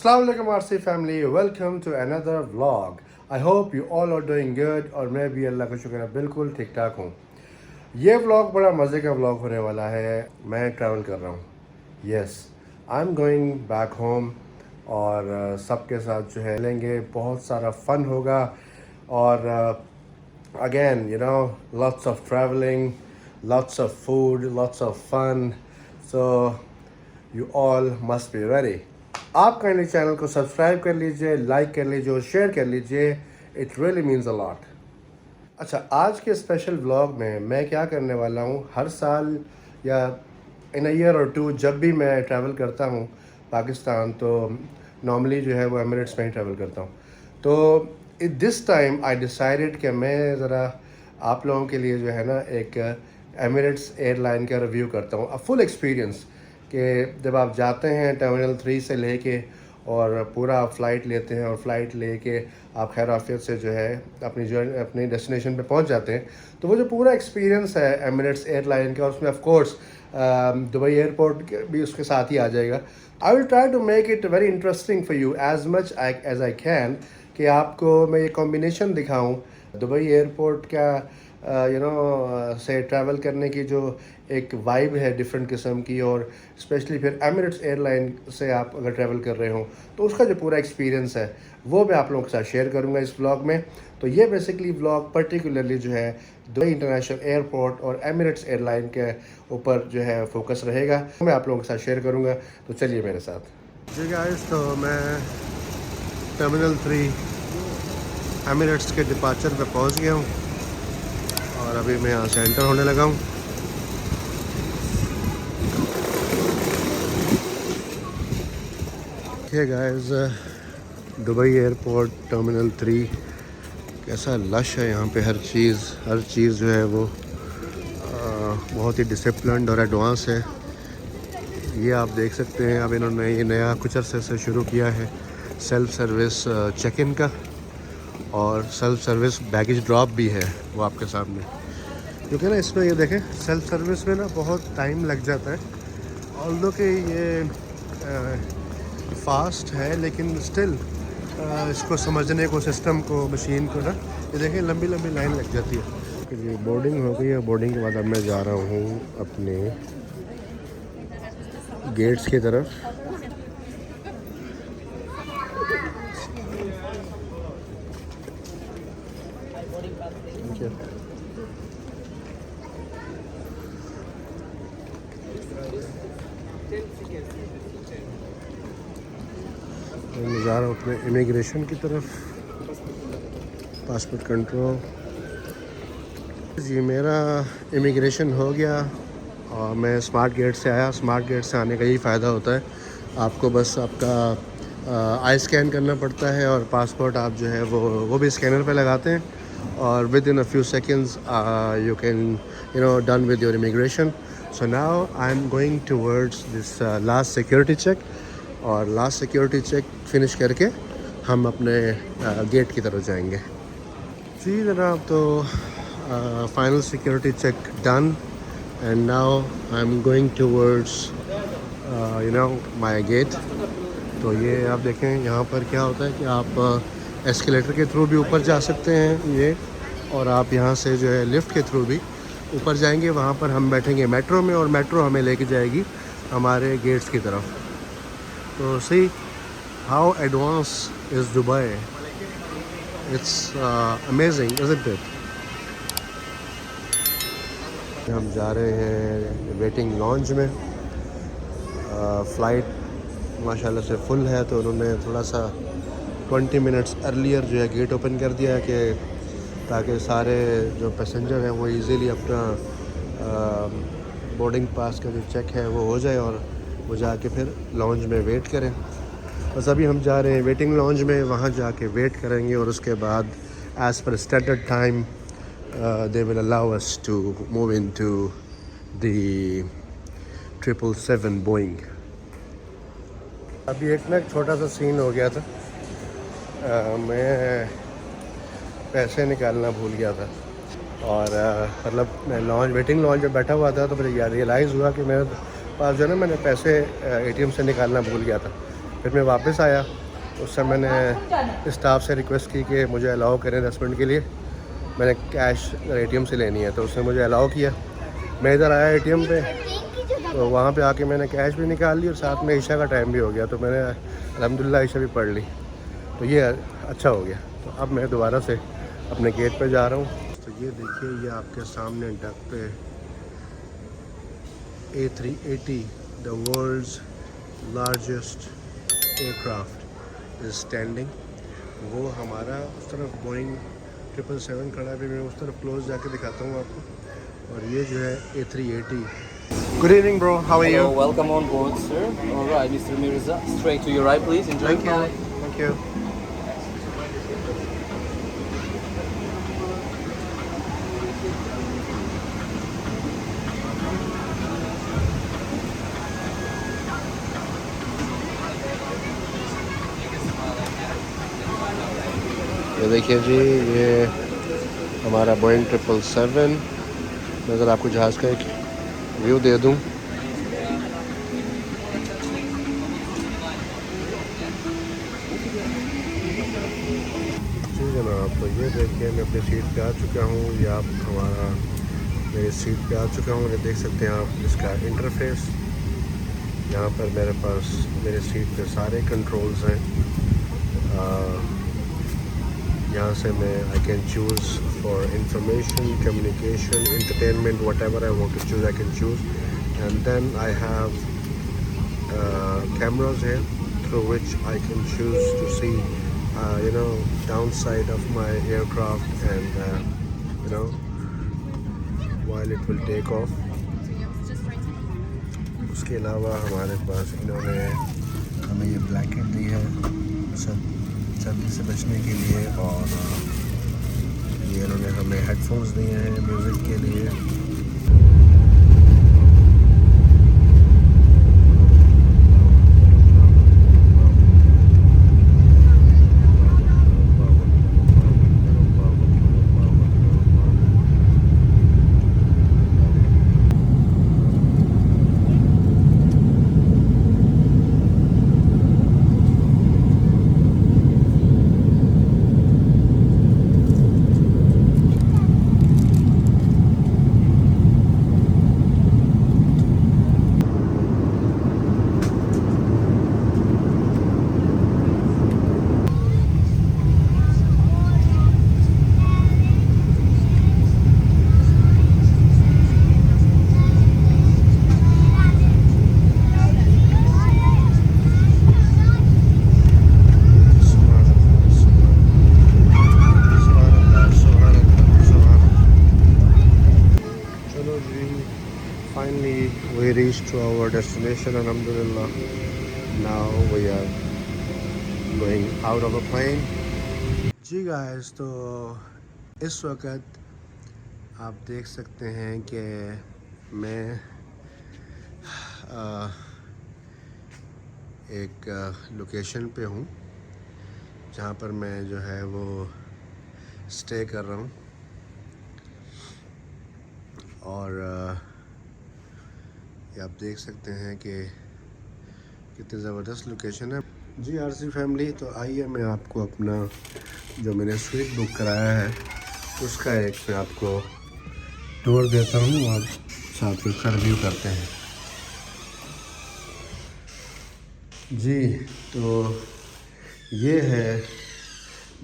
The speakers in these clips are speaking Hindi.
अस्सलाम वालेकुम RC family, welcome to another vlog. I hope you all are doing good और मैं भी अल्लाह का शुक्र है बिल्कुल ठीक ठाक हूँ। ये व्लॉग बड़ा मज़े का व्लॉग होने वाला है। मैं ट्रैवल कर रहा हूँ, yes I am going back home और सबके साथ जो है लेंगे, बहुत सारा फ़न होगा और again you know lots of travelling, lots of food, lots of fun. So you all must be ready. आप काइंडली चैनल को सब्सक्राइब कर लीजिए, लाइक कर लीजिए और शेयर कर लीजिए, it really means a lot. अच्छा, आज के स्पेशल व्लॉग में मैं क्या करने वाला हूँ, हर साल या इन अ ईयर और टू जब भी मैं ट्रैवल करता हूँ पाकिस्तान, तो नॉर्मली जो है वो एमिरेट्स में ही ट्रैवल करता हूँ। तो दिस टाइम आई डिसाइडेड कि मैं ज़रा आप लोगों के लिए जो है ना एक एमिरेट्स एयरलाइन का रिव्यू करता हूँ, अ फुल एक्सपीरियंस कि जब आप जाते हैं टर्मिनल 3 से लेके और पूरा आप फ़्लाइट लेते हैं और फ़्लाइट लेके आप खैर आफियत से जो है अपनी डेस्टिनेशन पे पहुंच जाते हैं, तो वो जो पूरा एक्सपीरियंस है एमिरेट्स एयरलाइन का, उसमें ऑफ कोर्स दुबई एयरपोर्ट भी उसके साथ ही आ जाएगा। I will try to make it very interesting for you as much as I can, कि आपको मैं ये कॉम्बिनेशन दिखाऊं दुबई एयरपोर्ट का से ट्रैवल करने की जो एक वाइब है डिफरेंट किस्म की, और स्पेशली फिर एमिरेट्स एयरलाइन से आप अगर ट्रैवल कर रहे हो तो उसका जो पूरा एक्सपीरियंस है वो मैं आप लोगों के साथ शेयर करूंगा इस व्लॉग में। तो ये बेसिकली व्लॉग पर्टिकुलरली जो है दुबई इंटरनेशनल एयरपोर्ट और एमिरेट्स एयरलाइन के ऊपर जो है फोकस रहेगा, मैं आप लोगों के साथ शेयर करूँगा। तो चलिए मेरे साथ। जी गाइस, तो मैं टर्मिनल 3 एमिरेट्स के डिपार्चर पे पहुंच गया हूं और अभी मैं यहाँ से एंटर होने लगा हूँ। देखिए गाइस, दुबई एयरपोर्ट टर्मिनल 3 कैसा लश है। यहाँ पे हर चीज़ जो है वो बहुत ही डिसिप्लिन्ड और एडवांस है। ये आप देख सकते हैं, अब इन्होंने ये नया कुछ अरसे से शुरू किया है सेल्फ सर्विस चेक इन का, और सेल्फ सर्विस बैगेज ड्रॉप भी है वो आपके सामने। क्योंकि ना इसमें ये देखें, सेल्फ सर्विस में ना बहुत टाइम लग जाता है, ऑल्दो कि ये फास्ट है, लेकिन स्टिल इसको समझने को, सिस्टम को, मशीन को ना, ये देखें लंबी लंबी लाइन लग जाती है। ये बोर्डिंग हो गई है। बोर्डिंग के बाद अब मैं जा रहा हूँ अपने गेट्स की तरफ। मैं जा रहा हूँ अपने इमिग्रेशन की तरफ, पासपोर्ट कंट्रोल। जी मेरा इमिग्रेशन हो गया और मैं स्मार्ट गेट से आया। स्मार्ट गेट से आने का यही फ़ायदा होता है, आपको बस आपका आई स्कैन करना पड़ता है और पासपोर्ट आप जो है वो भी स्कैनर पे लगाते हैं और within a few seconds you can done with your immigration. So now I am going towards this last security check, और लास्ट सिक्योरिटी चेक फिनिश करके हम अपने गेट की तरफ जाएंगे। जी जनाब, तो final security check done and now I am going towards my gate. तो ये आप देखें, यहाँ पर क्या होता है कि आप एस्केलेटर के थ्रू भी ऊपर जा सकते हैं ये, और आप यहाँ से जो है लिफ्ट के थ्रू भी ऊपर जाएंगे। वहाँ पर हम बैठेंगे मेट्रो में और मेट्रो हमें लेके जाएगी हमारे गेट्स की तरफ। तो see how advance is Dubai, it's amazing isn't it. हम जा रहे हैं वेटिंग लॉन्ज में। फ़्लाइट माशाल्लाह से फुल है, तो उन्होंने थोड़ा सा 20 मिनट्स अर्लियर जो है गेट ओपन कर दिया है कि ताकि सारे जो पैसेंजर हैं वो इजीली अपना बोर्डिंग पास का जो चेक है वो हो जाए और वो जाके फिर लॉन्ज में वेट करें। बस अभी हम जा रहे हैं वेटिंग लॉन्ज में, वहाँ जाके वेट करेंगे और उसके बाद as per standard time they will allow us to move into the 777 Boeing। अभी एक ना छोटा सा सीन हो गया था, मैं पैसे निकालना भूल गया था और मतलब मैं वेटिंग लॉन्ज में बैठा हुआ था, तो मुझे रियलाइज़ हुआ कि मेरे पास जो है ना, मैंने पैसे एटीएम से निकालना भूल गया था। फिर मैं वापस आया, उस समय मैंने स्टाफ से रिक्वेस्ट की कि मुझे अलाउ करें रेस्टोरेंट के लिए, मैंने कैश एटीएम से लेनी है, तो उसने मुझे अलाउ किया। मैं इधर आया एटीएम पे, तो वहाँ पे आके मैंने कैश भी निकाल ली और साथ में ईशा का टाइम भी हो गया, तो मैंने अल्हम्दुलिल्लाह ईशा भी पढ़ ली, तो ये अच्छा हो गया। तो अब मैं दोबारा से अपने गेट पे जा रहा हूँ। तो ये देखिए, ये आपके सामने डक पे A380 the world's largest aircraft is standing. वो हमारा उस तरफ बोइंग 777 खड़ा है, भी मैं उस तरफ क्लोज जाके दिखाता हूँ आपको। और ये जो है A380। Good evening, bro. How are you? Hello, welcome on board, sir. All right, Mr. Mirza. Straight to your right, please. Enjoy Thank your you. flight. Thank you. ये देखिए जी, ये हमारा बोइंग 777। मैं अगर आपको जहाज़ का एक व्यू दे दूँ, जी जनाब, तो ये देखिए मैं अपनी सीट पे आ चुका हूँ। ये आप हमारा मेरी सीट पे आ चुका हूँ। ये देख सकते हैं आप इसका इंटरफेस। यहाँ पर मेरे पास मेरे सीट पे सारे कंट्रोल्स हैं। यहाँ से मैं I can choose for information, communication, entertainment, whatever I want to choose I can choose. And then I have cameras here through which I can choose to see downside of my aircraft and while it will take off. उसके अलावा हमारे पास इन्होंने हमें ये ब्लैंकेट दी है सर्दी से बचने के लिए, और ये इन्होंने हमें हेडफोन्स दिए हैं म्यूज़िक के लिए। Finally, we reached to our destination, alhamdulillah. Now we are going out of the plane. Ji guys, तो इस वक्त आप देख सकते हैं कि मैं एक लोकेशन पे हूँ जहाँ पर मैं जो है वो स्टे कर रहा हूँ। और ये आप देख सकते हैं कि कितनी ज़बरदस्त लोकेशन है। जी आरसी फैमिली, तो आइए मैं आपको अपना जो मैंने स्वीट बुक कराया है उसका एक मैं आपको टूर देता हूँ और साथ में रिव्यू करते हैं। जी, तो ये है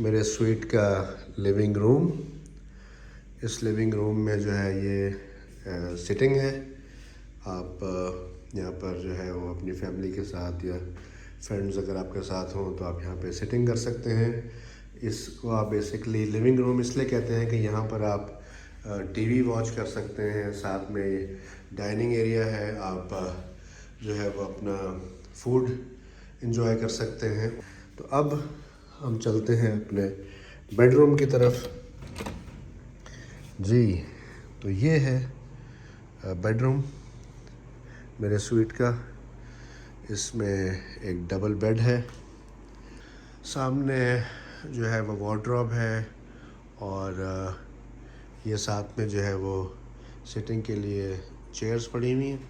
मेरे स्वीट का लिविंग रूम। इस लिविंग रूम में जो है ये सिटिंग है। आप यहाँ पर जो है वो अपनी फैमिली के साथ या फ्रेंड्स अगर आपके साथ हों तो आप यहाँ पे सिटिंग कर सकते हैं। इसको आप बेसिकली लिविंग रूम इसलिए कहते हैं कि यहाँ पर आप टीवी वॉच कर सकते हैं, साथ में डाइनिंग एरिया है, आप जो है वो अपना फूड एंजॉय कर सकते हैं। तो अब हम चलते हैं अपने बेडरूम की तरफ। जी, तो ये है बेडरूम मेरे स्वीट का। इसमें एक डबल बेड है, सामने जो है वो वार्डरोब है, और ये साथ में जो है वो सिटिंग के लिए चेयर्स पड़ी हुई हैं।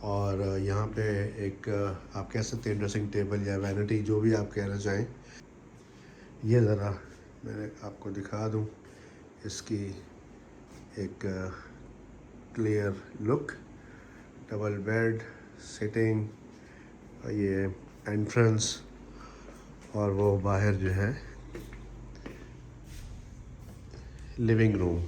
और यहाँ पे एक आप कह सकते हैं ड्रेसिंग टेबल या वैनिटी, जो भी आप कहना चाहें। ये ज़रा मैं आपको दिखा दूँ इसकी एक clear look. Double bed, sitting, ये एंट्रेंस, और वो बाहर जो है लिविंग रूम।